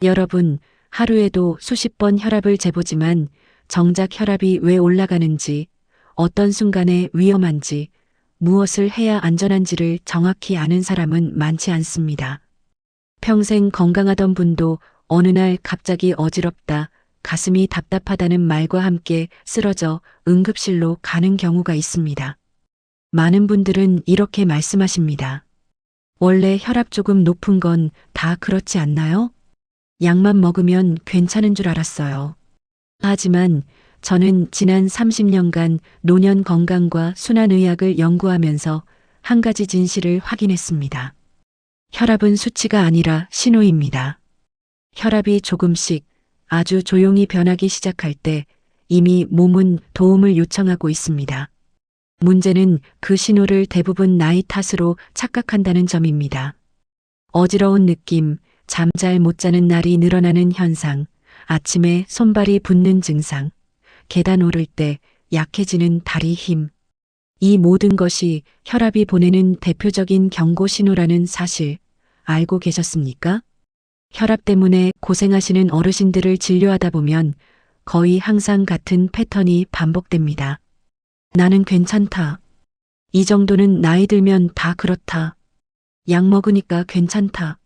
여러분, 하루에도 수십 번 혈압을 재보지만 정작 혈압이 왜 올라가는지, 어떤 순간에 위험한지, 무엇을 해야 안전한지를 정확히 아는 사람은 많지 않습니다. 평생 건강하던 분도 어느 날 갑자기 어지럽다, 가슴이 답답하다는 말과 함께 쓰러져 응급실로 가는 경우가 있습니다. 많은 분들은 이렇게 말씀하십니다. 원래 혈압 조금 높은 건 다 그렇지 않나요? 약만 먹으면 괜찮은 줄 알았어요. 하지만 저는 지난 30년간 노년 건강과 순환의학을 연구하면서 한 가지 진실을 확인했습니다. 혈압은 수치가 아니라 신호입니다. 혈압이 조금씩 아주 조용히 변하기 시작할 때 이미 몸은 도움을 요청하고 있습니다. 문제는 그 신호를 대부분 나이 탓으로 착각한다는 점입니다. 어지러운 느낌, 잠 잘 못 자는 날이 늘어나는 현상, 아침에 손발이 붓는 증상, 계단 오를 때 약해지는 다리 힘. 이 모든 것이 혈압이 보내는 대표적인 경고 신호라는 사실 알고 계셨습니까? 혈압 때문에 고생하시는 어르신들을 진료하다 보면 거의 항상 같은 패턴이 반복됩니다. 나는 괜찮다. 이 정도는 나이 들면 다 그렇다. 약 먹으니까 괜찮다.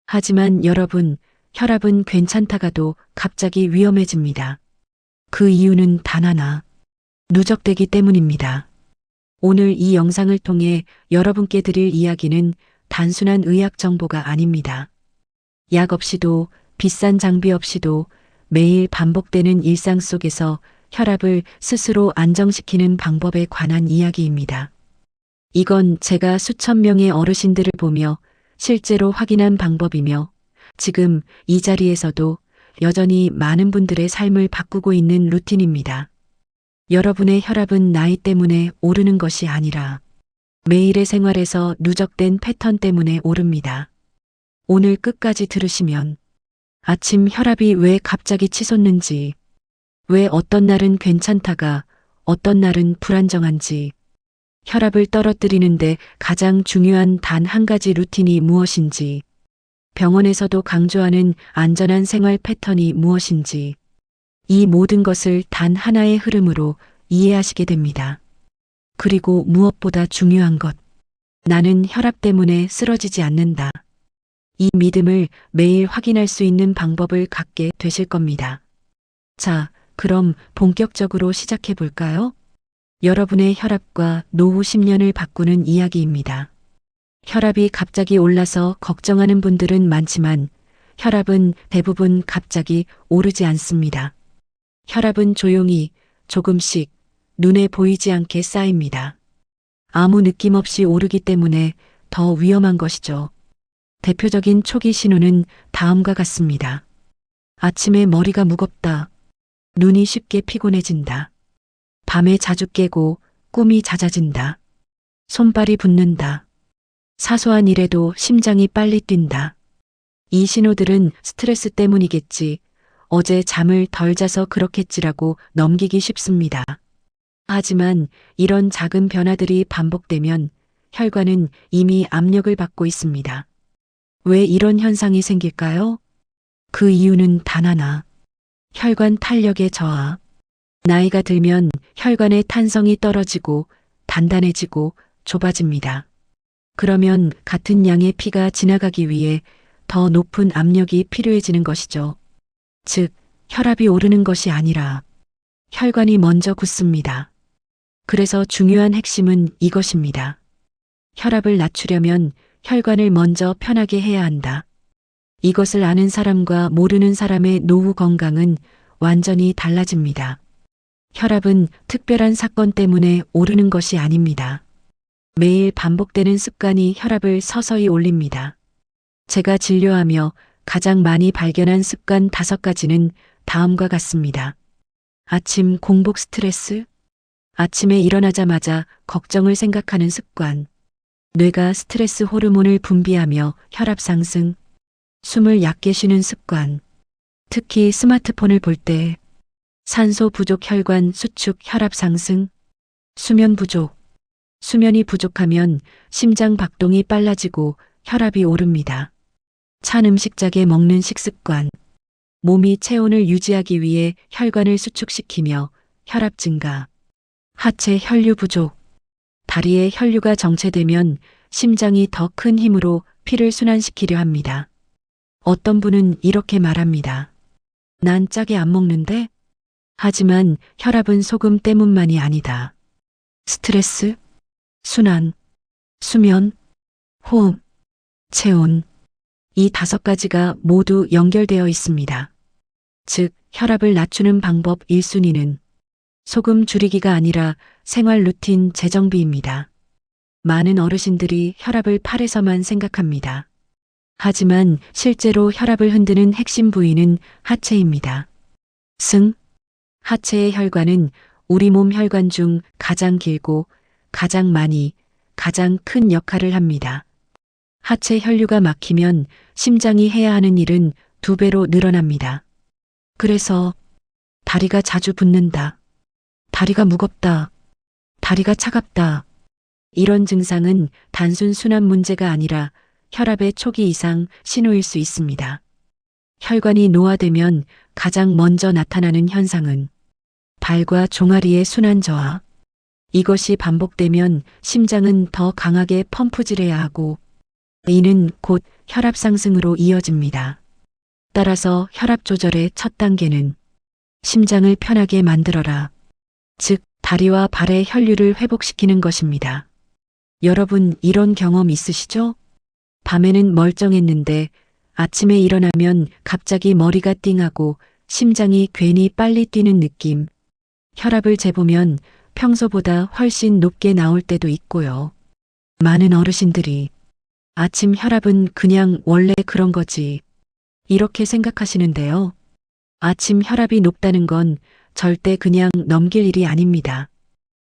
하지만 여러분, 혈압은 괜찮다가도 갑자기 위험해집니다. 그 이유는 단 하나. 누적되기 때문입니다. 오늘 이 영상을 통해 여러분께 드릴 이야기는 단순한 의학 정보가 아닙니다. 약 없이도 비싼 장비 없이도 매일 반복되는 일상 속에서 혈압을 스스로 안정시키는 방법에 관한 이야기입니다. 이건 제가 수천 명의 어르신들을 보며 실제로 확인한 방법이며 지금 이 자리에서도 여전히 많은 분들의 삶을 바꾸고 있는 루틴입니다. 여러분의 혈압은 나이 때문에 오르는 것이 아니라 매일의 생활에서 누적된 패턴 때문에 오릅니다. 오늘 끝까지 들으시면 아침 혈압이 왜 갑자기 치솟는지, 왜 어떤 날은 괜찮다가 어떤 날은 불안정한지, 혈압을 떨어뜨리는데 가장 중요한 단 한 가지 루틴이 무엇인지, 병원에서도 강조하는 안전한 생활 패턴이 무엇인지, 이 모든 것을 단 하나의 흐름으로 이해하시게 됩니다. 그리고 무엇보다 중요한 것, 나는 혈압 때문에 쓰러지지 않는다. 이 믿음을 매일 확인할 수 있는 방법을 갖게 되실 겁니다. 자, 그럼 본격적으로 시작해 볼까요? 여러분의 혈압과 노후 10년을 바꾸는 이야기입니다. 혈압이 갑자기 올라서 걱정하는 분들은 많지만 혈압은 대부분 갑자기 오르지 않습니다. 혈압은 조용히 조금씩 눈에 보이지 않게 쌓입니다. 아무 느낌 없이 오르기 때문에 더 위험한 것이죠. 대표적인 초기 신호는 다음과 같습니다. 아침에 머리가 무겁다. 눈이 쉽게 피곤해진다. 밤에 자주 깨고 꿈이 잦아진다. 손발이 붓는다. 사소한 일에도 심장이 빨리 뛴다. 이 신호들은 스트레스 때문이겠지. 어제 잠을 덜 자서 그렇겠지라고 넘기기 쉽습니다. 하지만 이런 작은 변화들이 반복되면 혈관은 이미 압력을 받고 있습니다. 왜 이런 현상이 생길까요? 그 이유는 단 하나. 혈관 탄력의 저하. 나이가 들면 혈관의 탄성이 떨어지고 단단해지고 좁아집니다. 그러면 같은 양의 피가 지나가기 위해 더 높은 압력이 필요해지는 것이죠. 즉, 혈압이 오르는 것이 아니라 혈관이 먼저 굳습니다. 그래서 중요한 핵심은 이것입니다. 혈압을 낮추려면 혈관을 먼저 편하게 해야 한다. 이것을 아는 사람과 모르는 사람의 노후 건강은 완전히 달라집니다. 혈압은 특별한 사건 때문에 오르는 것이 아닙니다. 매일 반복되는 습관이 혈압을 서서히 올립니다. 제가 진료하며 가장 많이 발견한 습관 5가지는 다음과 같습니다. 아침 공복 스트레스, 아침에 일어나자마자 걱정을 생각하는 습관, 뇌가 스트레스 호르몬을 분비하며 혈압 상승, 숨을 얕게 쉬는 습관, 특히 스마트폰을 볼 때, 산소 부족 혈관 수축 혈압 상승, 수면 부족. 수면이 부족하면 심장 박동이 빨라지고 혈압이 오릅니다. 찬 음식 짜게 먹는 식습관, 몸이 체온을 유지하기 위해 혈관을 수축시키며 혈압 증가, 하체 혈류 부족, 다리에 혈류가 정체되면 심장이 더 큰 힘으로 피를 순환시키려 합니다. 어떤 분은 이렇게 말합니다. 난 짜게 안 먹는데? 하지만 혈압은 소금 때문만이 아니다. 스트레스, 순환, 수면, 호흡, 체온, 이 5가지가 모두 연결되어 있습니다. 즉, 혈압을 낮추는 방법 1순위는 소금 줄이기가 아니라 생활 루틴 재정비입니다. 많은 어르신들이 혈압을 팔에서만 생각합니다. 하지만 실제로 혈압을 흔드는 핵심 부위는 하체입니다. 하체의 혈관은 우리 몸 혈관 중 가장 길고 가장 많이, 가장 큰 역할을 합니다. 하체 혈류가 막히면 심장이 해야 하는 일은 2배로 늘어납니다. 그래서 다리가 자주 붓는다. 다리가 무겁다. 다리가 차갑다. 이런 증상은 단순 순환 문제가 아니라 혈압의 초기 이상 신호일 수 있습니다. 혈관이 노화되면 가장 먼저 나타나는 현상은 발과 종아리의 순환 저하. 이것이 반복되면 심장은 더 강하게 펌프질해야 하고 이는 곧 혈압 상승으로 이어집니다. 따라서 혈압 조절의 첫 단계는 심장을 편하게 만들어라. 즉, 다리와 발의 혈류를 회복시키는 것입니다. 여러분 이런 경험 있으시죠? 밤에는 멀쩡했는데 아침에 일어나면 갑자기 머리가 띵하고 심장이 괜히 빨리 뛰는 느낌. 혈압을 재보면 평소보다 훨씬 높게 나올 때도 있고요. 많은 어르신들이 아침 혈압은 그냥 원래 그런 거지, 이렇게 생각하시는데요. 아침 혈압이 높다는 건 절대 그냥 넘길 일이 아닙니다.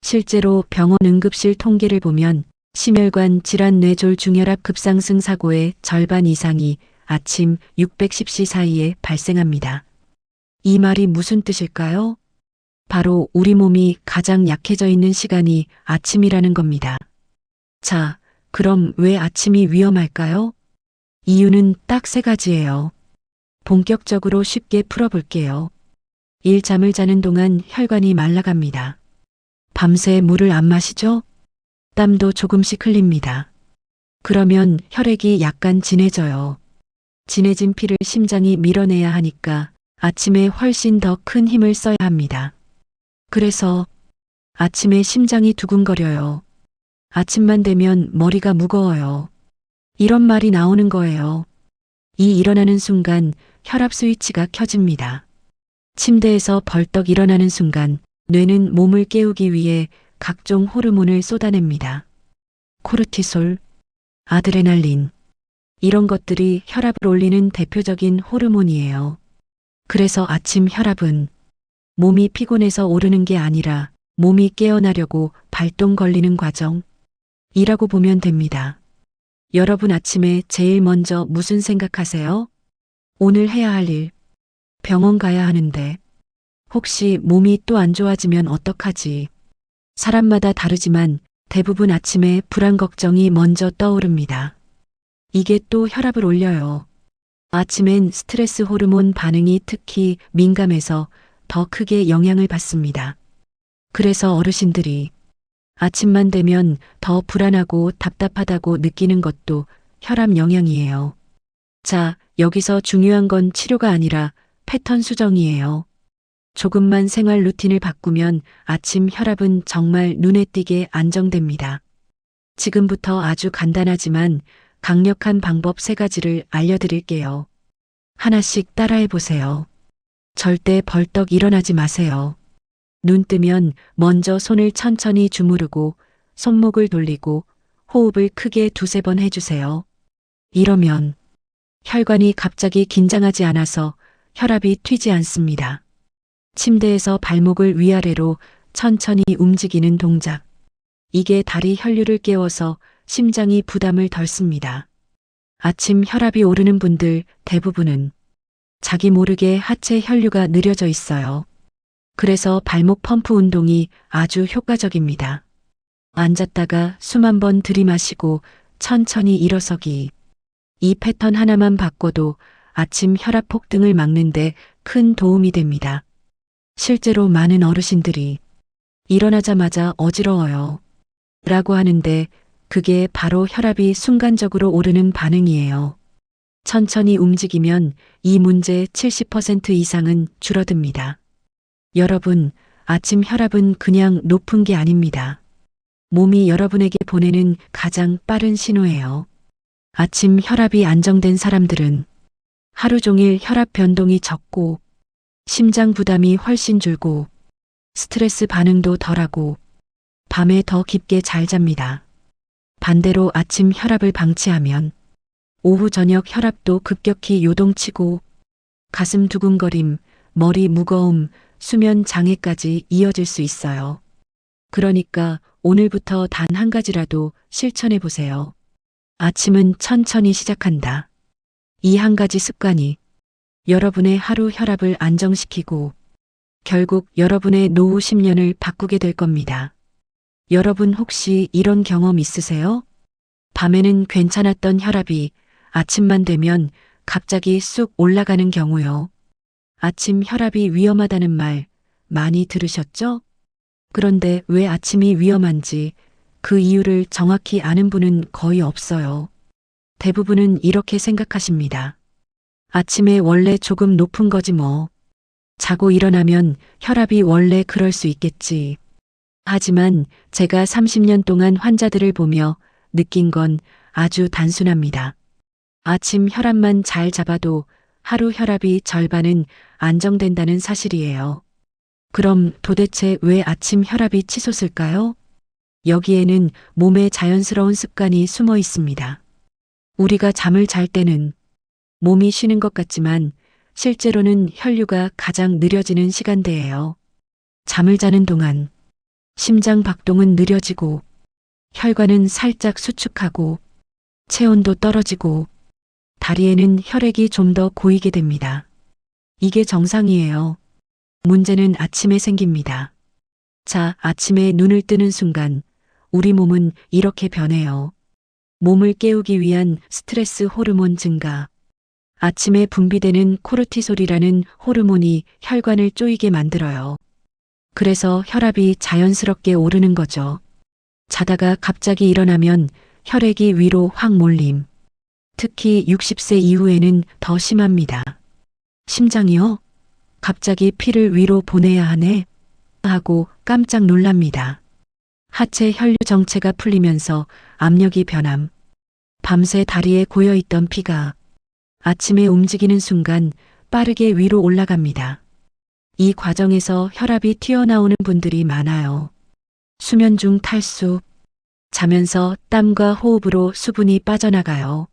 실제로 병원 응급실 통계를 보면 심혈관 질환 뇌졸 중혈압 급상승 사고의 절반 이상이 아침 610시 사이에 발생합니다. 이 말이 무슨 뜻일까요? 바로 우리 몸이 가장 약해져 있는 시간이 아침이라는 겁니다. 자, 그럼 왜 아침이 위험할까요? 이유는 딱 3가지예요. 본격적으로 쉽게 풀어볼게요. 1. 잠을 자는 동안 혈관이 말라갑니다. 밤새 물을 안 마시죠? 땀도 조금씩 흘립니다. 그러면 혈액이 약간 진해져요. 진해진 피를 심장이 밀어내야 하니까 아침에 훨씬 더 큰 힘을 써야 합니다. 그래서 아침에 심장이 두근거려요. 아침만 되면 머리가 무거워요. 이런 말이 나오는 거예요. 이 일어나는 순간 혈압 스위치가 켜집니다. 침대에서 벌떡 일어나는 순간 뇌는 몸을 깨우기 위해 각종 호르몬을 쏟아냅니다. 코르티솔, 아드레날린, 이런 것들이 혈압을 올리는 대표적인 호르몬이에요. 그래서 아침 혈압은 몸이 피곤해서 오르는 게 아니라 몸이 깨어나려고 발동 걸리는 과정이라고 보면 됩니다. 여러분 아침에 제일 먼저 무슨 생각하세요? 오늘 해야 할 일, 병원 가야 하는데, 혹시 몸이 또 안 좋아지면 어떡하지? 사람마다 다르지만 대부분 아침에 불안 걱정이 먼저 떠오릅니다. 이게 또 혈압을 올려요. 아침엔 스트레스 호르몬 반응이 특히 민감해서 더 크게 영향을 받습니다. 그래서 어르신들이 아침만 되면 더 불안하고 답답하다고 느끼는 것도 혈압 영향이에요. 자, 여기서 중요한 건 치료가 아니라 패턴 수정이에요. 조금만 생활 루틴을 바꾸면 아침 혈압은 정말 눈에 띄게 안정됩니다. 지금부터 아주 간단하지만 강력한 방법 3가지를 알려드릴게요. 하나씩 따라해 보세요. 절대 벌떡 일어나지 마세요. 눈 뜨면 먼저 손을 천천히 주무르고 손목을 돌리고 호흡을 크게 2-3번 해주세요. 이러면 혈관이 갑자기 긴장하지 않아서 혈압이 튀지 않습니다. 침대에서 발목을 위아래로 천천히 움직이는 동작. 이게 다리 혈류를 깨워서 심장이 부담을 덜 씁니다. 아침 혈압이 오르는 분들 대부분은 자기 모르게 하체 혈류가 느려져 있어요. 그래서 발목 펌프 운동이 아주 효과적입니다. 앉았다가 숨 1번 들이마시고 천천히 일어서기. 이 패턴 하나만 바꿔도 아침 혈압 폭등을 막는데 큰 도움이 됩니다. 실제로 많은 어르신들이 일어나자마자 어지러워요 라고 하는데 그게 바로 혈압이 순간적으로 오르는 반응이에요. 천천히 움직이면 이 문제의 70% 이상은 줄어듭니다. 여러분, 아침 혈압은 그냥 높은 게 아닙니다. 몸이 여러분에게 보내는 가장 빠른 신호예요. 아침 혈압이 안정된 사람들은 하루 종일 혈압 변동이 적고 심장 부담이 훨씬 줄고 스트레스 반응도 덜하고 밤에 더 깊게 잘 잡니다. 반대로 아침 혈압을 방치하면 오후 저녁 혈압도 급격히 요동치고 가슴 두근거림, 머리 무거움, 수면 장애까지 이어질 수 있어요. 그러니까 오늘부터 단 한 가지라도 실천해 보세요. 아침은 천천히 시작한다. 이 한 가지 습관이 여러분의 하루 혈압을 안정시키고 결국 여러분의 노후 10년을 바꾸게 될 겁니다. 여러분 혹시 이런 경험 있으세요? 밤에는 괜찮았던 혈압이 아침만 되면 갑자기 쑥 올라가는 경우요. 아침 혈압이 위험하다는 말 많이 들으셨죠? 그런데 왜 아침이 위험한지 그 이유를 정확히 아는 분은 거의 없어요. 대부분은 이렇게 생각하십니다. 아침에 원래 조금 높은 거지 뭐. 자고 일어나면 혈압이 원래 그럴 수 있겠지. 하지만 제가 30년 동안 환자들을 보며 느낀 건 아주 단순합니다. 아침 혈압만 잘 잡아도 하루 혈압이 절반은 안정된다는 사실이에요. 그럼 도대체 왜 아침 혈압이 치솟을까요? 여기에는 몸의 자연스러운 습관이 숨어 있습니다. 우리가 잠을 잘 때는 몸이 쉬는 것 같지만 실제로는 혈류가 가장 느려지는 시간대예요. 잠을 자는 동안 심장 박동은 느려지고 혈관은 살짝 수축하고 체온도 떨어지고 다리에는 혈액이 좀 더 고이게 됩니다. 이게 정상이에요. 문제는 아침에 생깁니다. 자, 아침에 눈을 뜨는 순간 우리 몸은 이렇게 변해요. 몸을 깨우기 위한 스트레스 호르몬 증가. 아침에 분비되는 코르티솔이라는 호르몬이 혈관을 쪼이게 만들어요. 그래서 혈압이 자연스럽게 오르는 거죠. 자다가 갑자기 일어나면 혈액이 위로 확 몰림. 특히 60세 이후에는 더 심합니다. 심장이요? 갑자기 피를 위로 보내야 하네? 하고 깜짝 놀랍니다. 하체 혈류 정체가 풀리면서 압력이 변함. 밤새 다리에 고여있던 피가 아침에 움직이는 순간 빠르게 위로 올라갑니다. 이 과정에서 혈압이 튀어나오는 분들이 많아요. 수면 중 탈수, 자면서 땀과 호흡으로 수분이 빠져나가요.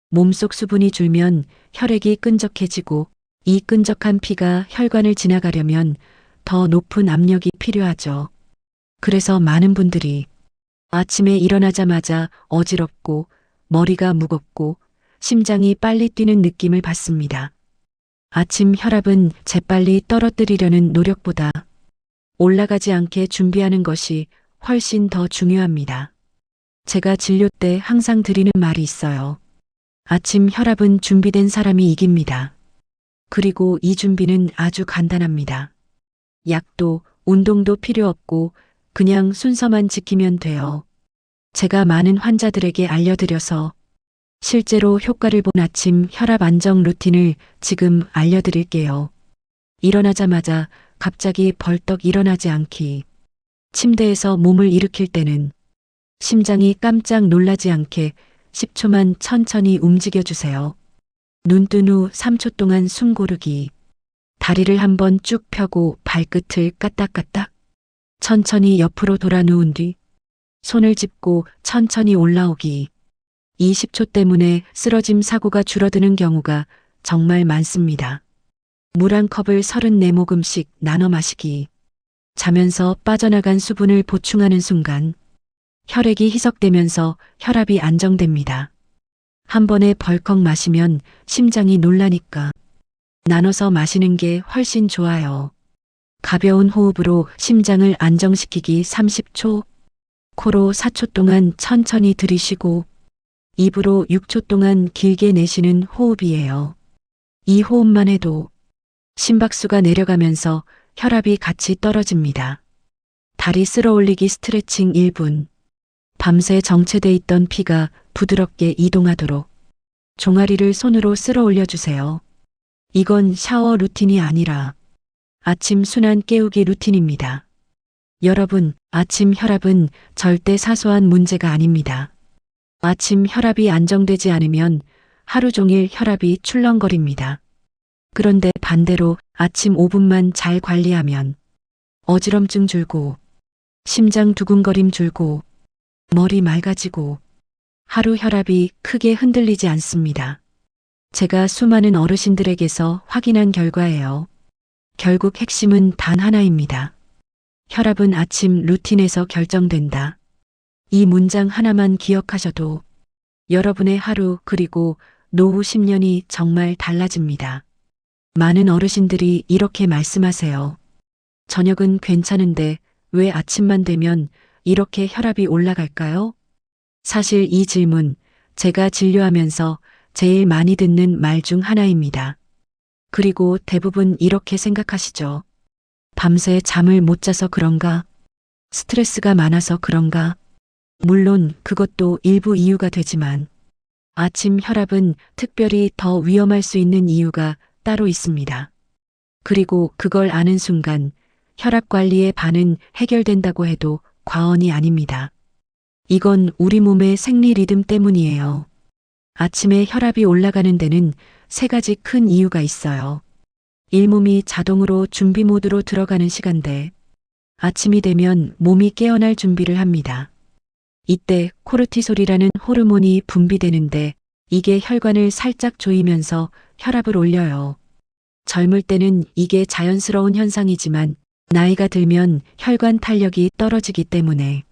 몸속 수분이 줄면 혈액이 끈적해지고 이 끈적한 피가 혈관을 지나가려면 더 높은 압력이 필요하죠. 그래서 많은 분들이 아침에 일어나자마자 어지럽고 머리가 무겁고 심장이 빨리 뛰는 느낌을 받습니다. 아침 혈압은 재빨리 떨어뜨리려는 노력보다 올라가지 않게 준비하는 것이 훨씬 더 중요합니다. 제가 진료 때 항상 드리는 말이 있어요. 아침 혈압은 준비된 사람이 이깁니다. 그리고 이 준비는 아주 간단합니다. 약도 운동도 필요 없고 그냥 순서만 지키면 돼요. 제가 많은 환자들에게 알려드려서 실제로 효과를 본 아침 혈압 안정 루틴을 지금 알려드릴게요. 일어나자마자 갑자기 벌떡 일어나지 않기. 침대에서 몸을 일으킬 때는 심장이 깜짝 놀라지 않게 10초만 천천히 움직여주세요. 눈 뜬 후 3초 동안 숨 고르기. 다리를 한번 쭉 펴고 발끝을 까딱까딱. 천천히 옆으로 돌아 누운 뒤 손을 짚고 천천히 올라오기. 20초 때문에 쓰러짐 사고가 줄어드는 경우가 정말 많습니다. 물 한 컵을 34모금씩 나눠 마시기. 자면서 빠져나간 수분을 보충하는 순간 혈액이 희석되면서 혈압이 안정됩니다. 한 번에 벌컥 마시면 심장이 놀라니까 나눠서 마시는 게 훨씬 좋아요. 가벼운 호흡으로 심장을 안정시키기 30초, 코로 4초 동안 천천히 들이쉬고 입으로 6초 동안 길게 내쉬는 호흡이에요. 이 호흡만 해도 심박수가 내려가면서 혈압이 같이 떨어집니다. 다리 쓸어 올리기 스트레칭 1분. 밤새 정체돼 있던 피가 부드럽게 이동하도록 종아리를 손으로 쓸어 올려주세요. 이건 샤워 루틴이 아니라 아침 순환 깨우기 루틴입니다. 여러분, 아침 혈압은 절대 사소한 문제가 아닙니다. 아침 혈압이 안정되지 않으면 하루 종일 혈압이 출렁거립니다. 그런데 반대로 아침 5분만 잘 관리하면 어지럼증 줄고, 심장 두근거림 줄고, 머리 맑아지고, 하루 혈압이 크게 흔들리지 않습니다. 제가 수많은 어르신들에게서 확인한 결과예요. 결국 핵심은 단 하나입니다. 혈압은 아침 루틴에서 결정된다. 이 문장 하나만 기억하셔도 여러분의 하루 그리고 노후 10년이 정말 달라집니다. 많은 어르신들이 이렇게 말씀하세요. 저녁은 괜찮은데 왜 아침만 되면 이렇게 혈압이 올라갈까요? 사실 이 질문 제가 진료하면서 제일 많이 듣는 말 중 하나입니다. 그리고 대부분 이렇게 생각하시죠. 밤새 잠을 못 자서 그런가? 스트레스가 많아서 그런가? 물론 그것도 일부 이유가 되지만 아침 혈압은 특별히 더 위험할 수 있는 이유가 따로 있습니다. 그리고 그걸 아는 순간 혈압 관리의 반은 해결된다고 해도 과언이 아닙니다. 이건 우리 몸의 생리 리듬 때문이에요. 아침에 혈압이 올라가는 데는 세 가지 큰 이유가 있어요. 몸이 자동으로 준비 모드로 들어가는 시간대. 아침이 되면 몸이 깨어날 준비를 합니다. 이때 코르티솔이라는 호르몬이 분비되는데 이게 혈관을 살짝 조이면서 혈압을 올려요. 젊을 때는 이게 자연스러운 현상이지만 나이가 들면 혈관 탄력이 떨어지기 때문에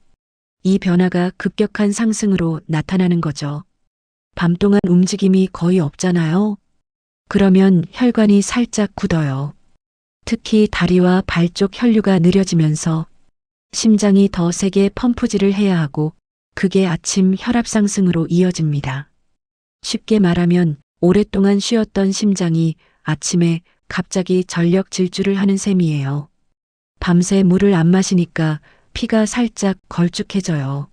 이 변화가 급격한 상승으로 나타나는 거죠. 밤 동안 움직임이 거의 없잖아요. 그러면 혈관이 살짝 굳어요. 특히 다리와 발 쪽 혈류가 느려지면서 심장이 더 세게 펌프질을 해야 하고 그게 아침 혈압 상승으로 이어집니다. 쉽게 말하면 오랫동안 쉬었던 심장이 아침에 갑자기 전력 질주를 하는 셈이에요. 밤새 물을 안 마시니까 피가 살짝 걸쭉해져요.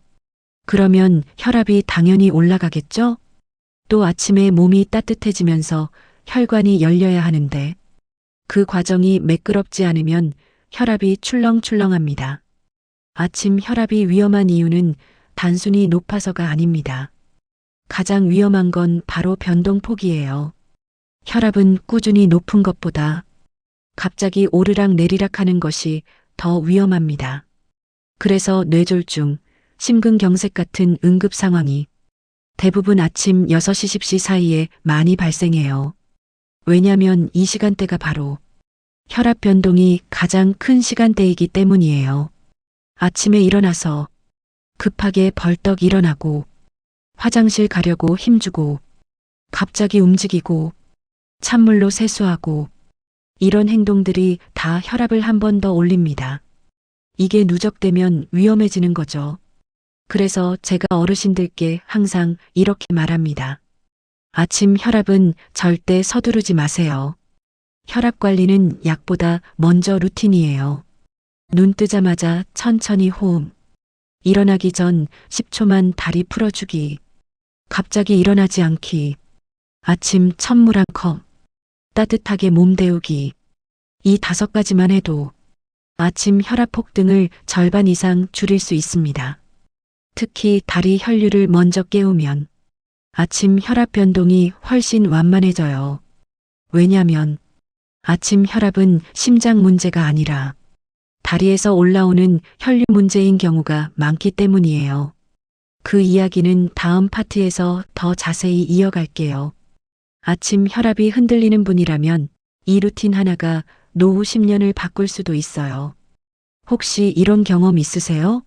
그러면 혈압이 당연히 올라가겠죠? 또 아침에 몸이 따뜻해지면서 혈관이 열려야 하는데 그 과정이 매끄럽지 않으면 혈압이 출렁출렁합니다. 아침 혈압이 위험한 이유는 단순히 높아서가 아닙니다. 가장 위험한 건 바로 변동폭이에요. 혈압은 꾸준히 높은 것보다 갑자기 오르락 내리락 하는 것이 더 위험합니다. 그래서 뇌졸중, 심근경색 같은 응급 상황이 대부분 아침 6시 10시 사이에 많이 발생해요. 왜냐면 이 시간대가 바로 혈압 변동이 가장 큰 시간대이기 때문이에요. 아침에 일어나서 급하게 벌떡 일어나고 화장실 가려고 힘주고 갑자기 움직이고 찬물로 세수하고 이런 행동들이 다 혈압을 한 번 더 올립니다. 이게 누적되면 위험해지는 거죠. 그래서 제가 어르신들께 항상 이렇게 말합니다. 아침 혈압은 절대 서두르지 마세요. 혈압 관리는 약보다 먼저 루틴이에요. 눈 뜨자마자 천천히 호흡. 일어나기 전 10초만 다리 풀어주기. 갑자기 일어나지 않기. 아침 찬물 한 컵. 따뜻하게 몸 데우기. 이 5가지만 해도 아침 혈압 폭등을 절반 이상 줄일 수 있습니다. 특히 다리 혈류를 먼저 깨우면 아침 혈압 변동이 훨씬 완만해져요. 왜냐면 아침 혈압은 심장 문제가 아니라 다리에서 올라오는 혈류 문제인 경우가 많기 때문이에요. 그 이야기는 다음 파트에서 더 자세히 이어갈게요. 아침 혈압이 흔들리는 분이라면 이 루틴 하나가 노후 10년을 바꿀 수도 있어요. 혹시 이런 경험 있으세요?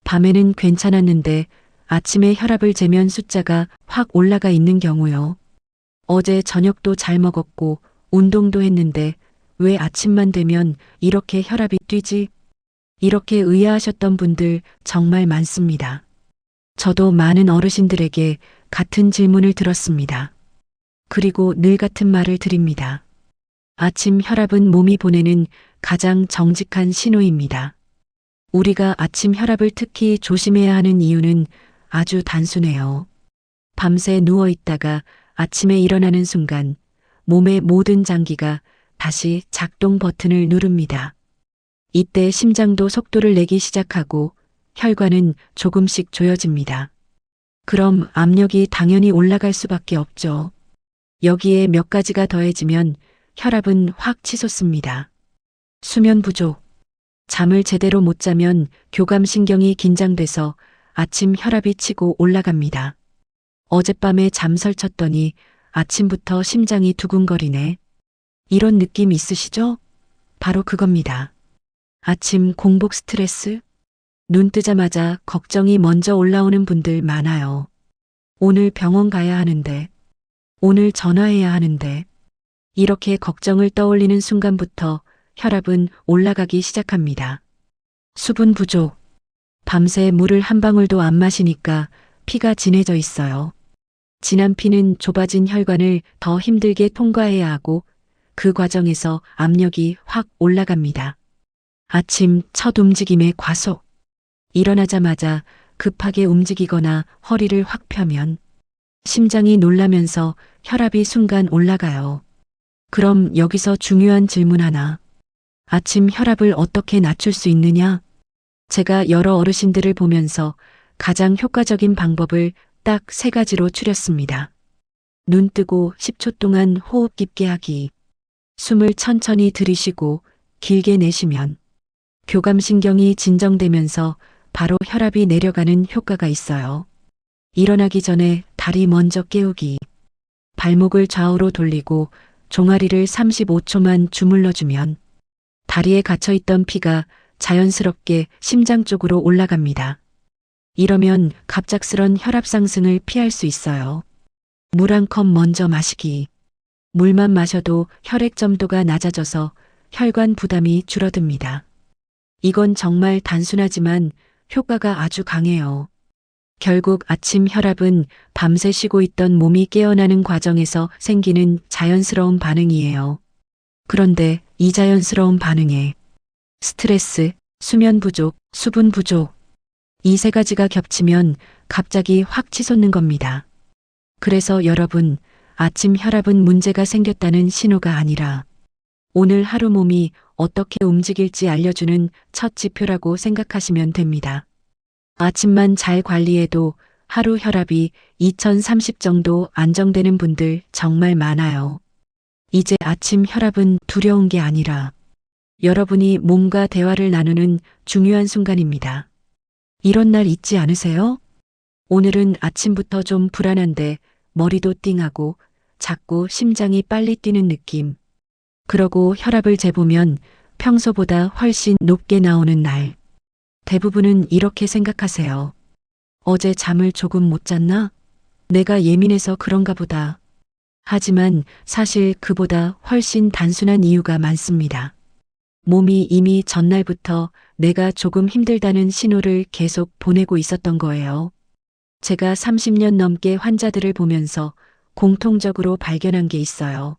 밤에는 괜찮았는데 아침에 혈압을 재면 숫자가 확 올라가 있는 경우요. 어제 저녁도 잘 먹었고 운동도 했는데 왜 아침만 되면 이렇게 혈압이 뛰지? 이렇게 의아하셨던 분들 정말 많습니다. 저도 많은 어르신들에게 같은 질문을 들었습니다. 그리고 늘 같은 말을 드립니다. 아침 혈압은 몸이 보내는 가장 정직한 신호입니다. 우리가 아침 혈압을 특히 조심해야 하는 이유는 아주 단순해요. 밤새 누워 있다가 아침에 일어나는 순간 몸의 모든 장기가 다시 작동 버튼을 누릅니다. 이때 심장도 속도를 내기 시작하고 혈관은 조금씩 조여집니다. 그럼 압력이 당연히 올라갈 수밖에 없죠. 여기에 몇 가지가 더해지면 혈압은 확 치솟습니다. 수면 부족. 잠을 제대로 못 자면 교감신경이 긴장돼서 아침 혈압이 치고 올라갑니다. 어젯밤에 잠 설쳤더니 아침부터 심장이 두근거리네. 이런 느낌 있으시죠? 바로 그겁니다. 아침 공복 스트레스? 눈 뜨자마자 걱정이 먼저 올라오는 분들 많아요. 오늘 병원 가야 하는데, 오늘 전화해야 하는데, 이렇게 걱정을 떠올리는 순간부터 혈압은 올라가기 시작합니다. 수분 부족. 밤새 물을 한 방울도 안 마시니까 피가 진해져 있어요. 진한 피는 좁아진 혈관을 더 힘들게 통과해야 하고 그 과정에서 압력이 확 올라갑니다. 아침 첫 움직임의 과속. 일어나자마자 급하게 움직이거나 허리를 확 펴면 심장이 놀라면서 혈압이 순간 올라가요. 그럼 여기서 중요한 질문 하나. 아침 혈압을 어떻게 낮출 수 있느냐? 제가 여러 어르신들을 보면서 가장 효과적인 방법을 딱 3가지로 추렸습니다. 눈 뜨고 10초 동안 호흡 깊게 하기. 숨을 천천히 들이쉬고 길게 내쉬면 교감신경이 진정되면서 바로 혈압이 내려가는 효과가 있어요. 일어나기 전에 다리 먼저 깨우기. 발목을 좌우로 돌리고 종아리를 35초만 주물러주면 다리에 갇혀있던 피가 자연스럽게 심장 쪽으로 올라갑니다. 이러면 갑작스런 혈압 상승을 피할 수 있어요. 물 한 컵 먼저 마시기. 물만 마셔도 혈액 점도가 낮아져서 혈관 부담이 줄어듭니다. 이건 정말 단순하지만 효과가 아주 강해요. 결국 아침 혈압은 밤새 쉬고 있던 몸이 깨어나는 과정에서 생기는 자연스러운 반응이에요. 그런데 이 자연스러운 반응에 스트레스, 수면 부족, 수분 부족, 이 3가지가 겹치면 갑자기 확 치솟는 겁니다. 그래서 여러분, 아침 혈압은 문제가 생겼다는 신호가 아니라 오늘 하루 몸이 어떻게 움직일지 알려주는 첫 지표라고 생각하시면 됩니다. 아침만 잘 관리해도 하루 혈압이 2030 정도 안정되는 분들 정말 많아요. 이제 아침 혈압은 두려운 게 아니라 여러분이 몸과 대화를 나누는 중요한 순간입니다. 이런 날 있지 않으세요? 오늘은 아침부터 좀 불안한데 머리도 띵하고 자꾸 심장이 빨리 뛰는 느낌. 그러고 혈압을 재보면 평소보다 훨씬 높게 나오는 날. 대부분은 이렇게 생각하세요. 어제 잠을 조금 못 잤나? 내가 예민해서 그런가 보다. 하지만 사실 그보다 훨씬 단순한 이유가 많습니다. 몸이 이미 전날부터 내가 조금 힘들다는 신호를 계속 보내고 있었던 거예요. 제가 30년 넘게 환자들을 보면서 공통적으로 발견한 게 있어요.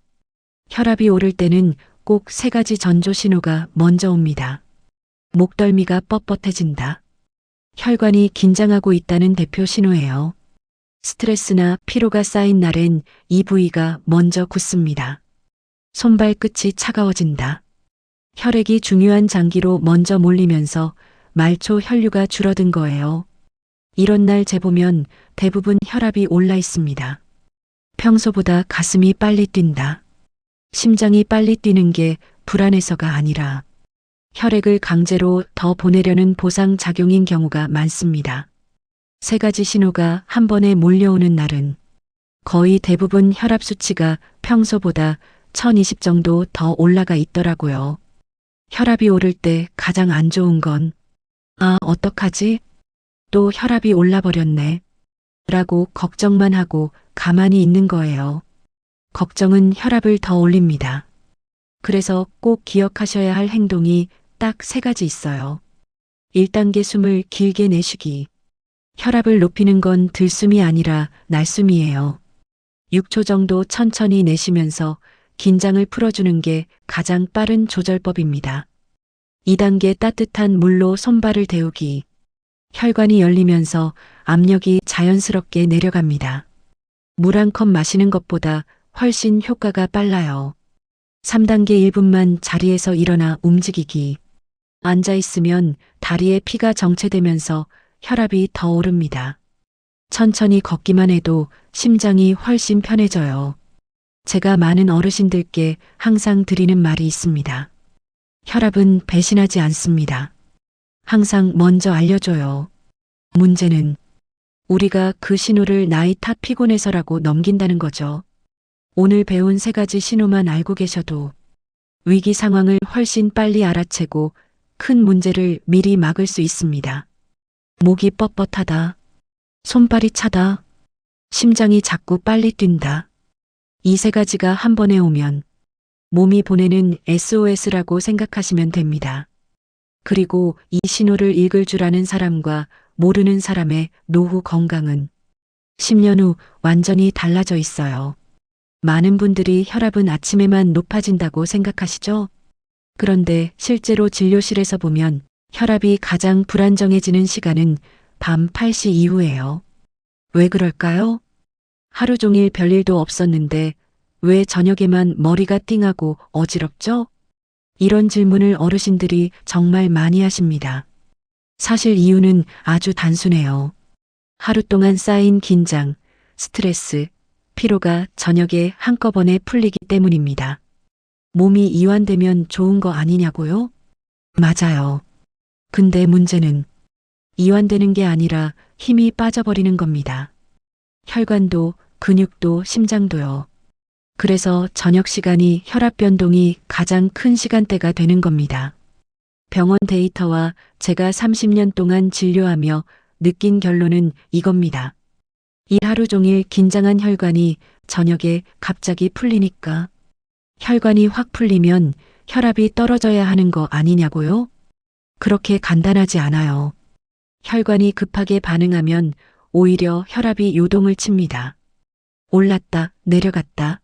혈압이 오를 때는 꼭 3가지 전조 신호가 먼저 옵니다. 목덜미가 뻣뻣해진다. 혈관이 긴장하고 있다는 대표 신호예요. 스트레스나 피로가 쌓인 날엔 이 부위가 먼저 굳습니다. 손발끝이 차가워진다. 혈액이 중요한 장기로 먼저 몰리면서 말초 혈류가 줄어든 거예요. 이런 날 재보면 대부분 혈압이 올라 있습니다. 평소보다 가슴이 빨리 뛴다. 심장이 빨리 뛰는 게 불안해서가 아니라 혈액을 강제로 더 보내려는 보상 작용인 경우가 많습니다. 3가지 신호가 한 번에 몰려오는 날은 거의 대부분 혈압 수치가 평소보다 1020 정도 더 올라가 있더라고요. 혈압이 오를 때 가장 안 좋은 건 어떡하지? 또 혈압이 올라버렸네. 라고 걱정만 하고 가만히 있는 거예요. 걱정은 혈압을 더 올립니다. 그래서 꼭 기억하셔야 할 행동이 딱 3가지 있어요. 1단계 숨을 길게 내쉬기. 혈압을 높이는 건 들숨이 아니라 날숨이에요. 6초 정도 천천히 내쉬면서 긴장을 풀어주는 게 가장 빠른 조절법입니다. 2단계 따뜻한 물로 손발을 데우기. 혈관이 열리면서 압력이 자연스럽게 내려갑니다. 물 한 컵 마시는 것보다 훨씬 효과가 빨라요. 3단계 1분만 자리에서 일어나 움직이기. 앉아 있으면 다리에 피가 정체되면서 혈압이 더 오릅니다. 천천히 걷기만 해도 심장이 훨씬 편해져요. 제가 많은 어르신들께 항상 드리는 말이 있습니다. 혈압은 배신하지 않습니다. 항상 먼저 알려줘요. 문제는 우리가 그 신호를 나이 탓 피곤해서라고 넘긴다는 거죠. 오늘 배운 3가지 신호만 알고 계셔도 위기 상황을 훨씬 빨리 알아채고 큰 문제를 미리 막을 수 있습니다. 목이 뻣뻣하다. 손발이 차다. 심장이 자꾸 빨리 뛴다. 이 3가지가 한 번에 오면 몸이 보내는 SOS라고 생각하시면 됩니다. 그리고 이 신호를 읽을 줄 아는 사람과 모르는 사람의 노후 건강은 10년 후 완전히 달라져 있어요. 많은 분들이 혈압은 아침에만 높아진다고 생각하시죠? 그런데 실제로 진료실에서 보면 혈압이 가장 불안정해지는 시간은 밤 8시 이후예요. 왜 그럴까요? 하루 종일 별일도 없었는데 왜 저녁에만 머리가 띵하고 어지럽죠? 이런 질문을 어르신들이 정말 많이 하십니다. 사실 이유는 아주 단순해요. 하루 동안 쌓인 긴장, 스트레스, 피로가 저녁에 한꺼번에 풀리기 때문입니다. 몸이 이완되면 좋은 거 아니냐고요? 맞아요. 근데 문제는 이완되는 게 아니라 힘이 빠져버리는 겁니다. 혈관도, 근육도, 심장도요. 그래서 저녁 시간이 혈압 변동이 가장 큰 시간대가 되는 겁니다. 병원 데이터와 제가 30년 동안 진료하며 느낀 결론은 이겁니다. 이 하루 종일 긴장한 혈관이 저녁에 갑자기 풀리니까 혈관이 확 풀리면 혈압이 떨어져야 하는 거 아니냐고요? 그렇게 간단하지 않아요. 혈관이 급하게 반응하면 오히려 혈압이 요동을 칩니다. 올랐다, 내려갔다.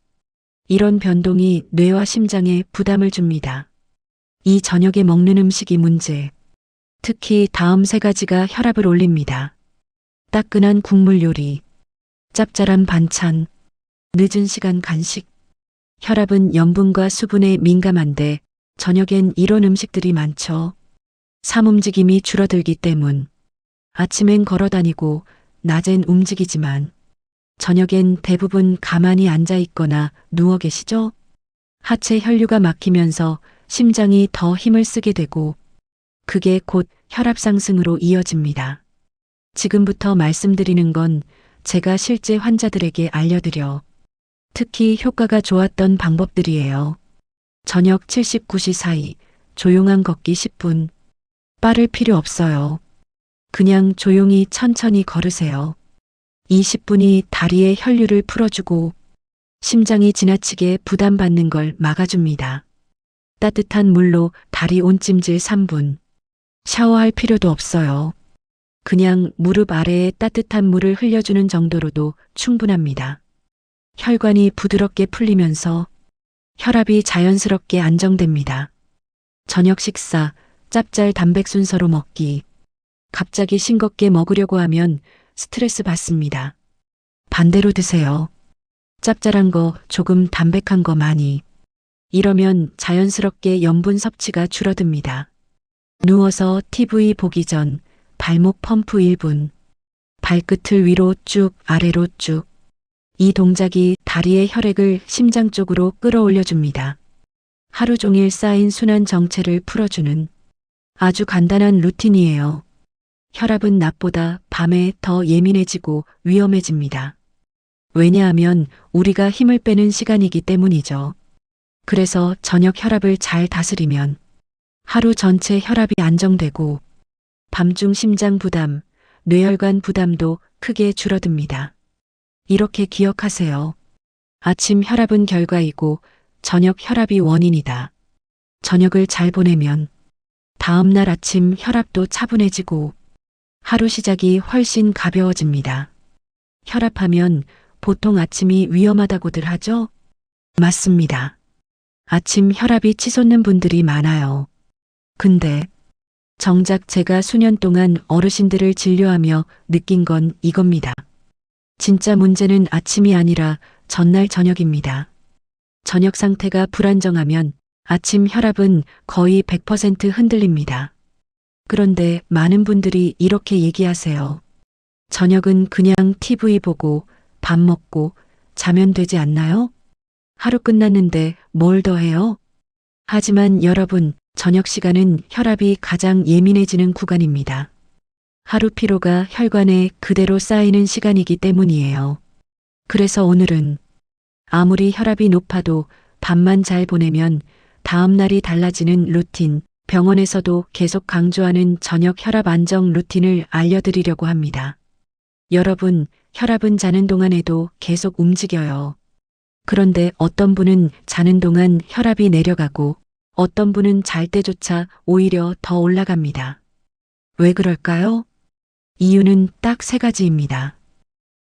이런 변동이 뇌와 심장에 부담을 줍니다. 이 저녁에 먹는 음식이 문제. 특히 다음 3가지가 혈압을 올립니다. 따끈한 국물 요리, 짭짤한 반찬, 늦은 시간 간식. 혈압은 염분과 수분에 민감한데 저녁엔 이런 음식들이 많죠. 삶 움직임이 줄어들기 때문. 아침엔 걸어 다니고 낮엔 움직이지만 저녁엔 대부분 가만히 앉아 있거나 누워 계시죠? 하체 혈류가 막히면서 심장이 더 힘을 쓰게 되고 그게 곧 혈압 상승으로 이어집니다. 지금부터 말씀드리는 건 제가 실제 환자들에게 알려드려 특히 효과가 좋았던 방법들이에요. 저녁 79시 사이 조용한 걷기 10분. 빠를 필요 없어요. 그냥 조용히 천천히 걸으세요. 20분이 다리의 혈류를 풀어주고 심장이 지나치게 부담받는 걸 막아줍니다. 따뜻한 물로 다리 온찜질 3분. 샤워할 필요도 없어요. 그냥 무릎 아래에 따뜻한 물을 흘려주는 정도로도 충분합니다. 혈관이 부드럽게 풀리면서 혈압이 자연스럽게 안정됩니다. 저녁 식사, 짭짤 단백 순서로 먹기. 갑자기 싱겁게 먹으려고 하면 스트레스 받습니다. 반대로 드세요. 짭짤한 거 조금 담백한 거 많이. 이러면 자연스럽게 염분 섭취가 줄어듭니다. 누워서 TV 보기 전 발목 펌프 1분. 발끝을 위로 쭉 아래로 쭉. 이 동작이 다리의 혈액을 심장 쪽으로 끌어올려줍니다. 하루 종일 쌓인 순환 정체를 풀어주는 아주 간단한 루틴이에요. 혈압은 낮보다 밤에 더 예민해지고 위험해집니다. 왜냐하면 우리가 힘을 빼는 시간이기 때문이죠. 그래서 저녁 혈압을 잘 다스리면 하루 전체 혈압이 안정되고 밤중 심장 부담, 뇌혈관 부담도 크게 줄어듭니다. 이렇게 기억하세요. 아침 혈압은 결과이고 저녁 혈압이 원인이다. 저녁을 잘 보내면 다음 날 아침 혈압도 차분해지고 하루 시작이 훨씬 가벼워집니다. 혈압하면 보통 아침이 위험하다고들 하죠? 맞습니다. 아침 혈압이 치솟는 분들이 많아요. 근데 정작 제가 수년 동안 어르신들을 진료하며 느낀 건 이겁니다. 진짜 문제는 아침이 아니라 전날 저녁입니다. 저녁 상태가 불안정하면 아침 혈압은 거의 100% 흔들립니다. 그런데 많은 분들이 이렇게 얘기하세요. 저녁은 그냥 TV 보고 밥 먹고 자면 되지 않나요? 하루 끝났는데 뭘 더 해요? 하지만 여러분, 저녁 시간은 혈압이 가장 예민해지는 구간입니다. 하루 피로가 혈관에 그대로 쌓이는 시간이기 때문이에요. 그래서 오늘은 아무리 혈압이 높아도 밤만 잘 보내면 다음 날이 달라지는 루틴, 병원에서도 계속 강조하는 저녁 혈압 안정 루틴을 알려드리려고 합니다. 여러분, 혈압은 자는 동안에도 계속 움직여요. 그런데 어떤 분은 자는 동안 혈압이 내려가고 어떤 분은 잘 때조차 오히려 더 올라갑니다. 왜 그럴까요? 이유는 딱 세 가지입니다.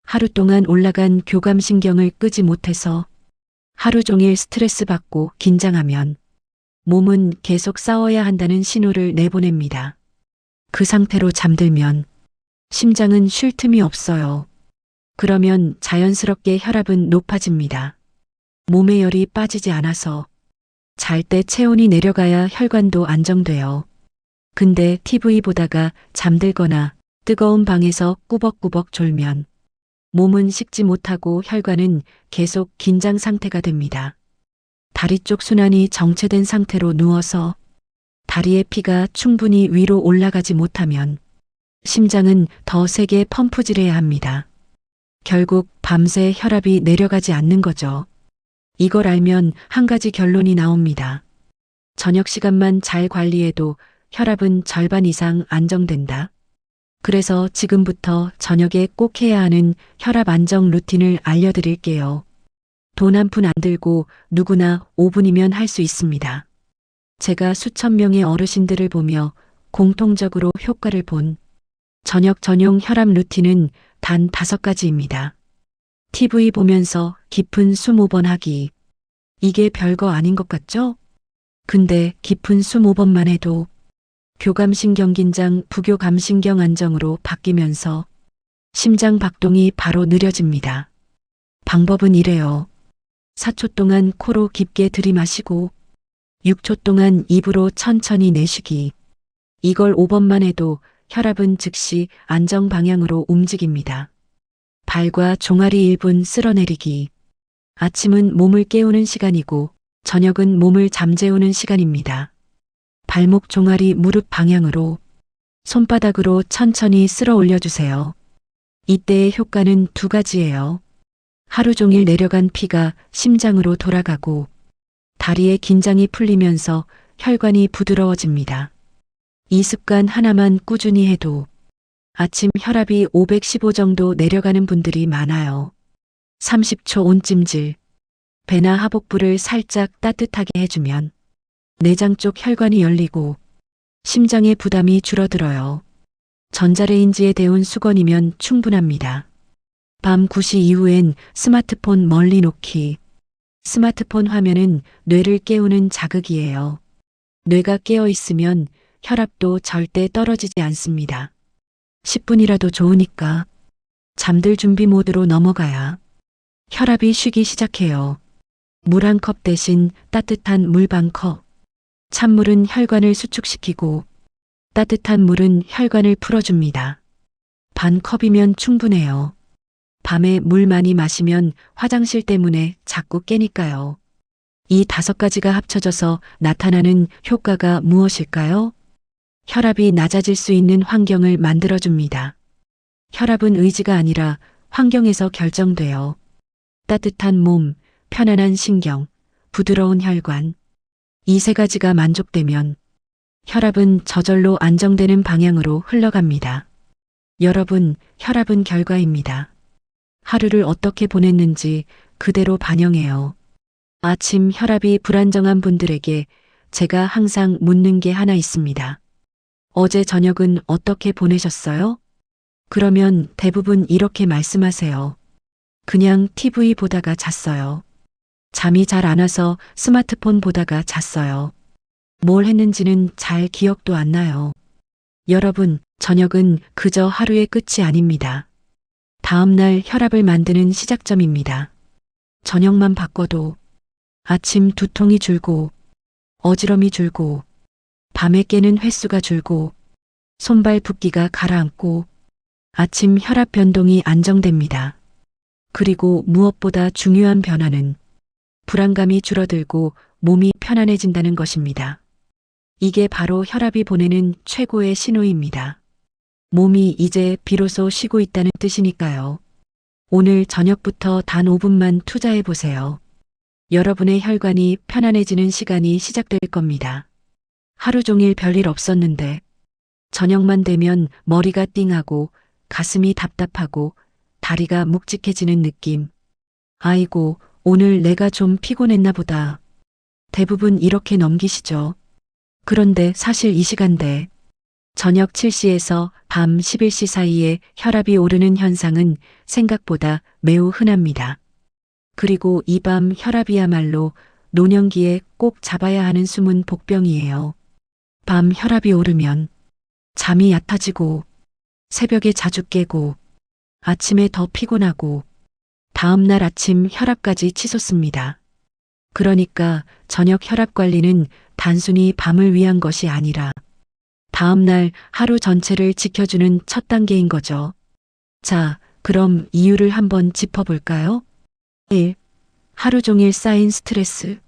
하루 동안 올라간 교감신경을 끄지 못해서, 하루 종일 스트레스 받고 긴장하면 몸은 계속 싸워야 한다는 신호를 내보냅니다. 그 상태로 잠들면 심장은 쉴 틈이 없어요. 그러면 자연스럽게 혈압은 높아집니다. 몸의 열이 빠지지 않아서 잘 때 체온이 내려가야 혈관도 안정돼요. 근데 TV 보다가 잠들거나 뜨거운 방에서 꾸벅꾸벅 졸면 몸은 식지 못하고 혈관은 계속 긴장 상태가 됩니다. 다리 쪽 순환이 정체된 상태로 누워서 다리의 피가 충분히 위로 올라가지 못하면 심장은 더 세게 펌프질해야 합니다. 결국 밤새 혈압이 내려가지 않는 거죠. 이걸 알면 한 가지 결론이 나옵니다. 저녁 시간만 잘 관리해도 혈압은 절반 이상 안정된다. 그래서 지금부터 저녁에 꼭 해야 하는 혈압 안정 루틴을 알려드릴게요. 돈 한 푼 안 들고 누구나 5분이면 할 수 있습니다. 제가 수천 명의 어르신들을 보며 공통적으로 효과를 본 저녁 전용 혈압 루틴은 단 5가지입니다. TV 보면서 깊은 숨 5번 하기. 이게 별거 아닌 것 같죠? 근데 깊은 숨 5번만 해도 교감신경 긴장 부교감신경 안정으로 바뀌면서 심장 박동이 바로 느려집니다. 방법은 이래요. 4초 동안 코로 깊게 들이마시고 6초 동안 입으로 천천히 내쉬기. 이걸 5번만 해도 혈압은 즉시 안정 방향으로 움직입니다. 발과 종아리 1분 쓸어내리기. 아침은 몸을 깨우는 시간이고 저녁은 몸을 잠재우는 시간입니다. 발목 종아리 무릎 방향으로 손바닥으로 천천히 쓸어 올려주세요. 이때의 효과는 2가지예요. 하루 종일 내려간 피가 심장으로 돌아가고 다리의 긴장이 풀리면서 혈관이 부드러워집니다. 이 습관 하나만 꾸준히 해도 아침 혈압이 515 정도 내려가는 분들이 많아요. 30초 온찜질. 배나 하복부를 살짝 따뜻하게 해주면 내장 쪽 혈관이 열리고 심장의 부담이 줄어들어요. 전자레인지에 데운 수건이면 충분합니다. 밤 9시 이후엔 스마트폰 멀리 놓기. 스마트폰 화면은 뇌를 깨우는 자극이에요. 뇌가 깨어 있으면 혈압도 절대 떨어지지 않습니다. 10분이라도 좋으니까 잠들 준비 모드로 넘어가야 혈압이 쉬기 시작해요. 물 한 컵 대신 따뜻한 물 반 컵. 찬물은 혈관을 수축시키고 따뜻한 물은 혈관을 풀어줍니다. 반 컵이면 충분해요. 밤에 물 많이 마시면 화장실 때문에 자꾸 깨니까요. 이 5가지가 합쳐져서 나타나는 효과가 무엇일까요? 혈압이 낮아질 수 있는 환경을 만들어줍니다. 혈압은 의지가 아니라 환경에서 결정돼요. 따뜻한 몸, 편안한 신경, 부드러운 혈관. 이 3가지가 만족되면 혈압은 저절로 안정되는 방향으로 흘러갑니다. 여러분, 혈압은 결과입니다. 하루를 어떻게 보냈는지 그대로 반영해요. 아침 혈압이 불안정한 분들에게 제가 항상 묻는 게 하나 있습니다. 어제 저녁은 어떻게 보내셨어요? 그러면 대부분 이렇게 말씀하세요. 그냥 TV 보다가 잤어요. 잠이 잘 안 와서 스마트폰 보다가 잤어요. 뭘 했는지는 잘 기억도 안 나요. 여러분, 저녁은 그저 하루의 끝이 아닙니다. 다음날 혈압을 만드는 시작점입니다. 저녁만 바꿔도 아침 두통이 줄고, 어지럼이 줄고, 밤에 깨는 횟수가 줄고, 손발 붓기가 가라앉고, 아침 혈압 변동이 안정됩니다. 그리고 무엇보다 중요한 변화는 불안감이 줄어들고 몸이 편안해진다는 것입니다. 이게 바로 혈압이 보내는 최고의 신호입니다. 몸이 이제 비로소 쉬고 있다는 뜻이니까요. 오늘 저녁부터 단 5분만 투자해 보세요. 여러분의 혈관이 편안해지는 시간이 시작될 겁니다. 하루 종일 별일 없었는데 저녁만 되면 머리가 띵하고 가슴이 답답하고 다리가 묵직해지는 느낌. 아이고, 오늘 내가 좀 피곤했나 보다. 대부분 이렇게 넘기시죠. 그런데 사실 이 시간대 저녁 7시에서 밤 11시 사이에 혈압이 오르는 현상은 생각보다 매우 흔합니다. 그리고 이 밤 혈압이야말로 노년기에 꼭 잡아야 하는 숨은 복병이에요. 밤 혈압이 오르면 잠이 얕아지고 새벽에 자주 깨고 아침에 더 피곤하고 다음날 아침 혈압까지 치솟습니다. 그러니까 저녁 혈압 관리는 단순히 밤을 위한 것이 아니라 다음날 하루 전체를 지켜주는 첫 단계인 거죠. 자, 그럼 이유를 한번 짚어볼까요? 1. 하루 종일 쌓인 스트레스.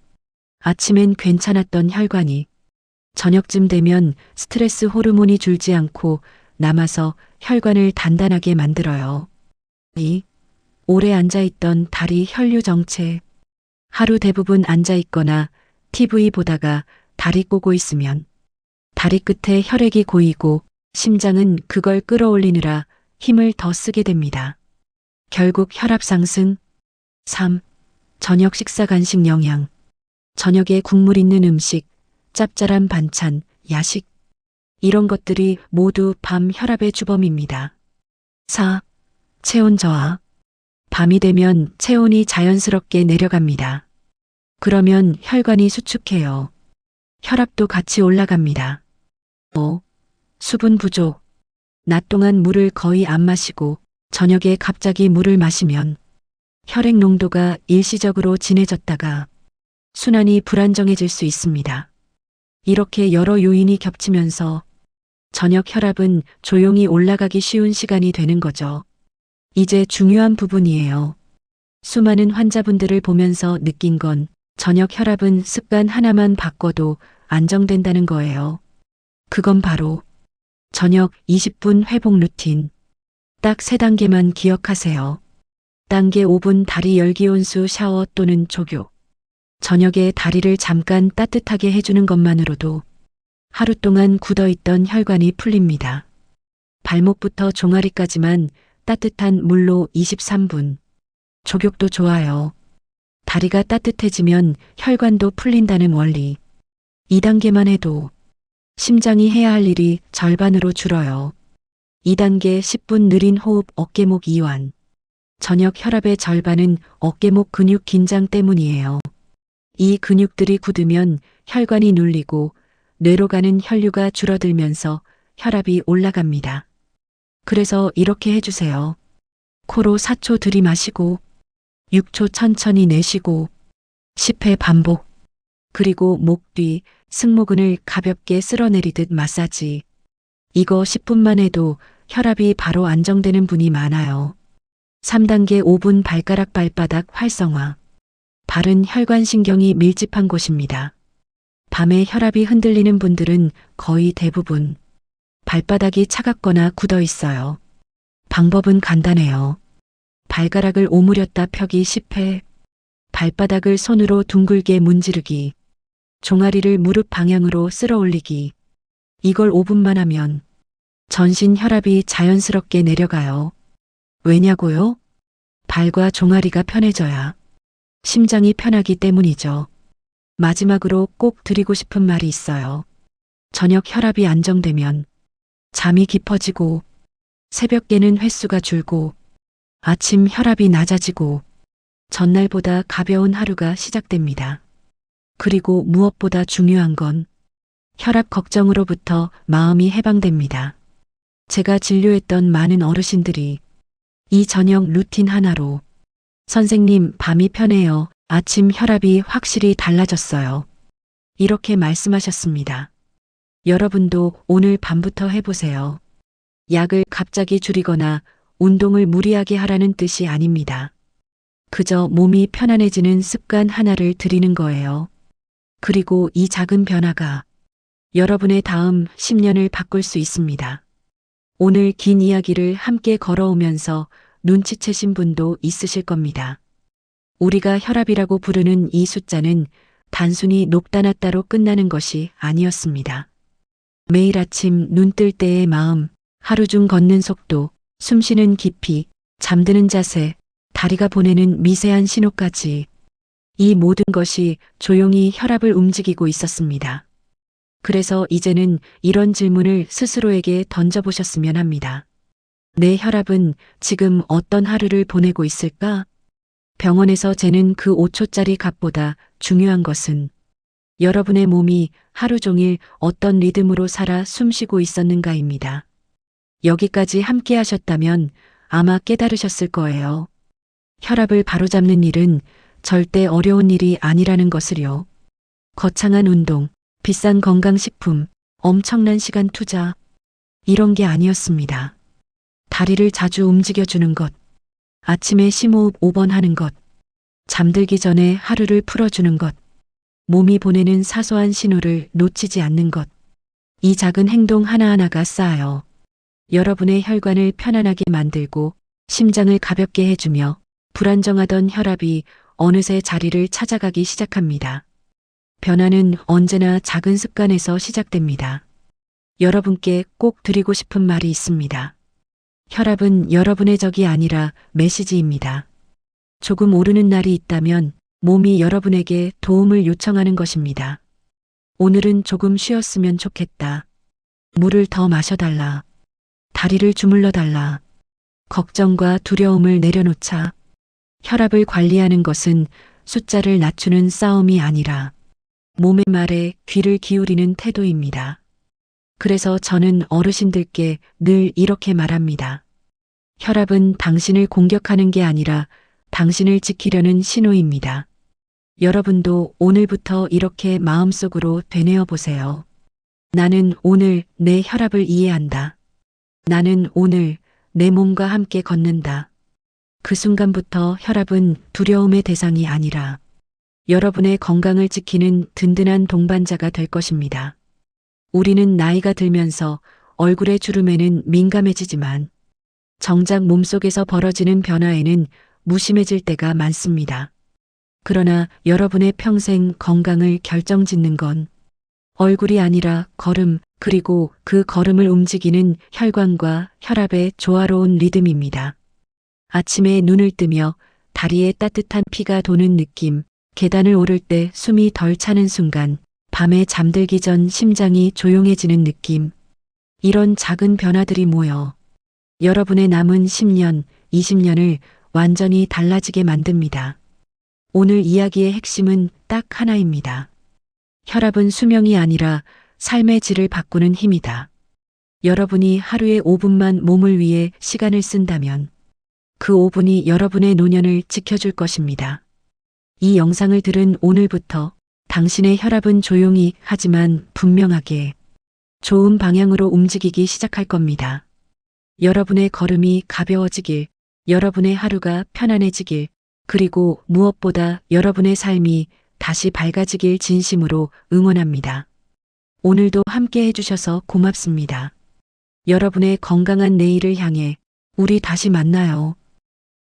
아침엔 괜찮았던 혈관이 저녁쯤 되면 스트레스 호르몬이 줄지 않고 남아서 혈관을 단단하게 만들어요. 2. 오래 앉아있던 다리 혈류 정체. 하루 대부분 앉아있거나 TV 보다가 다리 꼬고 있으면 다리 끝에 혈액이 고이고 심장은 그걸 끌어올리느라 힘을 더 쓰게 됩니다. 결국 혈압 상승. 3. 저녁 식사 간식 영양. 저녁에 국물 있는 음식, 짭짤한 반찬, 야식. 이런 것들이 모두 밤 혈압의 주범입니다. 4. 체온 저하. 밤이 되면 체온이 자연스럽게 내려갑니다. 그러면 혈관이 수축해요. 혈압도 같이 올라갑니다. 5. 수분 부족. 낮 동안 물을 거의 안 마시고 저녁에 갑자기 물을 마시면 혈액 농도가 일시적으로 진해졌다가 순환이 불안정해질 수 있습니다. 이렇게 여러 요인이 겹치면서 저녁 혈압은 조용히 올라가기 쉬운 시간이 되는 거죠. 이제 중요한 부분이에요. 수많은 환자분들을 보면서 느낀 건 저녁 혈압은 습관 하나만 바꿔도 안정된다는 거예요. 그건 바로 저녁 20분 회복 루틴. 딱 3단계만 기억하세요. 단계 5분 다리 열기 온수 샤워 또는 족욕. 저녁에 다리를 잠깐 따뜻하게 해주는 것만으로도 하루 동안 굳어있던 혈관이 풀립니다. 발목부터 종아리까지만 따뜻한 물로 23분. 족욕도 좋아요. 다리가 따뜻해지면 혈관도 풀린다는 원리. 2단계만 해도 심장이 해야 할 일이 절반으로 줄어요. 2단계 10분 느린 호흡 어깨목 이완. 저녁 혈압의 절반은 어깨목 근육 긴장 때문이에요. 이 근육들이 굳으면 혈관이 눌리고 뇌로 가는 혈류가 줄어들면서 혈압이 올라갑니다. 그래서 이렇게 해주세요. 코로 4초 들이마시고 6초 천천히 내쉬고 10회 반복. 그리고 목 뒤, 승모근을 가볍게 쓸어내리듯 마사지. 이거 10분만 해도 혈압이 바로 안정되는 분이 많아요. 3단계 5분 발가락 발바닥 활성화. 발은 혈관신경이 밀집한 곳입니다. 밤에 혈압이 흔들리는 분들은 거의 대부분 발바닥이 차갑거나 굳어 있어요. 방법은 간단해요. 발가락을 오므렸다 펴기 10회, 발바닥을 손으로 둥글게 문지르기, 종아리를 무릎 방향으로 쓸어 올리기. 이걸 5분만 하면 전신 혈압이 자연스럽게 내려가요. 왜냐고요? 발과 종아리가 편해져야 심장이 편하기 때문이죠. 마지막으로 꼭 드리고 싶은 말이 있어요. 저녁 혈압이 안정되면 잠이 깊어지고 새벽 깨는 횟수가 줄고 아침 혈압이 낮아지고 전날보다 가벼운 하루가 시작됩니다. 그리고 무엇보다 중요한 건 혈압 걱정으로부터 마음이 해방됩니다. 제가 진료했던 많은 어르신들이 이 저녁 루틴 하나로 선생님, 밤이 편해요. 아침 혈압이 확실히 달라졌어요. 이렇게 말씀하셨습니다. 여러분도 오늘 밤부터 해보세요. 약을 갑자기 줄이거나 운동을 무리하게 하라는 뜻이 아닙니다. 그저 몸이 편안해지는 습관 하나를 들이는 거예요. 그리고 이 작은 변화가 여러분의 다음 10년을 바꿀 수 있습니다. 오늘 긴 이야기를 함께 걸어오면서 눈치채신 분도 있으실 겁니다. 우리가 혈압이라고 부르는 이 숫자는 단순히 높다 낮다로 끝나는 것이 아니었습니다. 매일 아침 눈 뜰 때의 마음, 하루 중 걷는 속도, 숨 쉬는 깊이, 잠드는 자세, 다리가 보내는 미세한 신호까지 이 모든 것이 조용히 혈압을 움직이고 있었습니다. 그래서 이제는 이런 질문을 스스로에게 던져보셨으면 합니다. 내 혈압은 지금 어떤 하루를 보내고 있을까? 병원에서 재는 그 5초짜리 값보다 중요한 것은 여러분의 몸이 하루 종일 어떤 리듬으로 살아 숨쉬고 있었는가입니다. 여기까지 함께 하셨다면 아마 깨달으셨을 거예요. 혈압을 바로잡는 일은 절대 어려운 일이 아니라는 것을요. 거창한 운동, 비싼 건강식품, 엄청난 시간 투자, 이런 게 아니었습니다. 다리를 자주 움직여주는 것, 아침에 심호흡 5번 하는 것, 잠들기 전에 하루를 풀어주는 것, 몸이 보내는 사소한 신호를 놓치지 않는 것. 이 작은 행동 하나하나가 쌓여 여러분의 혈관을 편안하게 만들고 심장을 가볍게 해주며 불안정하던 혈압이 어느새 자리를 찾아가기 시작합니다. 변화는 언제나 작은 습관에서 시작됩니다. 여러분께 꼭 드리고 싶은 말이 있습니다. 혈압은 여러분의 적이 아니라 메시지입니다. 조금 오르는 날이 있다면 몸이 여러분에게 도움을 요청하는 것입니다. 오늘은 조금 쉬었으면 좋겠다. 물을 더 마셔달라. 다리를 주물러 달라. 걱정과 두려움을 내려놓자. 혈압을 관리하는 것은 숫자를 낮추는 싸움이 아니라 몸의 말에 귀를 기울이는 태도입니다. 그래서 저는 어르신들께 늘 이렇게 말합니다. 혈압은 당신을 공격하는 게 아니라 당신을 지키려는 신호입니다. 여러분도 오늘부터 이렇게 마음속으로 되뇌어 보세요. 나는 오늘 내 혈압을 이해한다. 나는 오늘 내 몸과 함께 걷는다. 그 순간부터 혈압은 두려움의 대상이 아니라 여러분의 건강을 지키는 든든한 동반자가 될 것입니다. 우리는 나이가 들면서 얼굴의 주름에는 민감해지지만 정작 몸속에서 벌어지는 변화에는 무심해질 때가 많습니다. 그러나 여러분의 평생 건강을 결정짓는 건 얼굴이 아니라 걸음, 그리고 그 걸음을 움직이는 혈관과 혈압의 조화로운 리듬입니다. 아침에 눈을 뜨며 다리에 따뜻한 피가 도는 느낌, 계단을 오를 때 숨이 덜 차는 순간, 밤에 잠들기 전 심장이 조용해지는 느낌. 이런 작은 변화들이 모여 여러분의 남은 10년, 20년을 완전히 달라지게 만듭니다. 오늘 이야기의 핵심은 딱 하나입니다. 혈압은 수명이 아니라 삶의 질을 바꾸는 힘이다. 여러분이 하루에 5분만 몸을 위해 시간을 쓴다면 그 5분이 여러분의 노년을 지켜줄 것입니다. 이 영상을 들은 오늘부터 당신의 혈압은 조용히 하지만 분명하게 좋은 방향으로 움직이기 시작할 겁니다. 여러분의 걸음이 가벼워지길, 여러분의 하루가 편안해지길, 그리고 무엇보다 여러분의 삶이 다시 밝아지길 진심으로 응원합니다. 오늘도 함께 해주셔서 고맙습니다. 여러분의 건강한 내일을 향해 우리 다시 만나요.